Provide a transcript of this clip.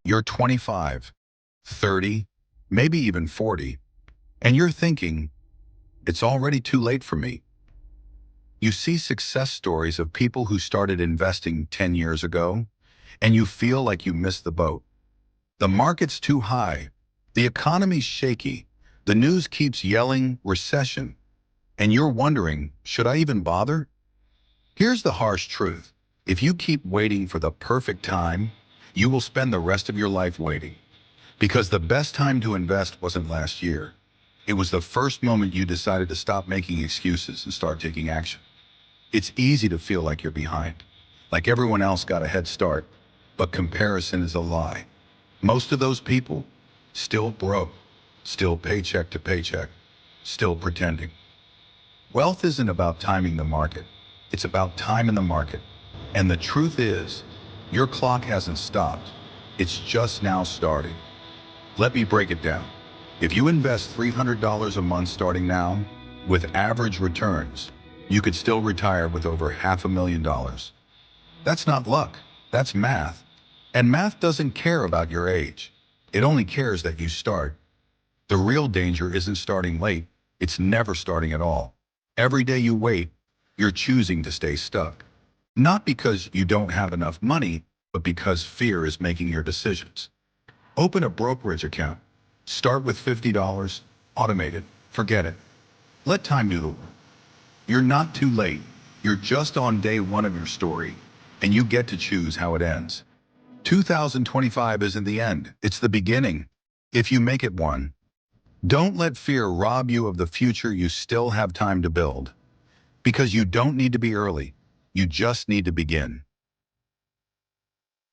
You're 25, 30, maybe even 40, and you're thinking, it's already too late for me. You see success stories of people who started investing 10 years ago, and you feel like you missed the boat. The market's too high. The economy's shaky. The news keeps yelling recession. And you're wondering, should I even bother? Here's the harsh truth. If you keep waiting for the perfect time, you will spend the rest of your life waiting. Because the best time to invest wasn't last year. It was the first moment you decided to stop making excuses and start taking action. It's easy to feel like you're behind, like everyone else got a head start, but comparison is a lie. Most of those people, still broke, still paycheck to paycheck, still pretending. Wealth isn't about timing the market. It's about time in the market. And the truth is, your clock hasn't stopped. It's just now starting. Let me break it down. If you invest $300 a month starting now, with average returns, you could still retire with over $500,000. That's not luck, that's math. And math doesn't care about your age. It only cares that you start. The real danger isn't starting late, it's never starting at all. Every day you wait, you're choosing to stay stuck. Not because you don't have enough money, but because fear is making your decisions. Open a brokerage account. Start with $50, automate it, forget it. Let time do the work. You're not too late. You're just on day one of your story, and you get to choose how it ends. 2025 isn't the end, it's the beginning. If you make it one, don't let fear rob you of the future you still have time to build. Because you don't need to be early, you just need to begin.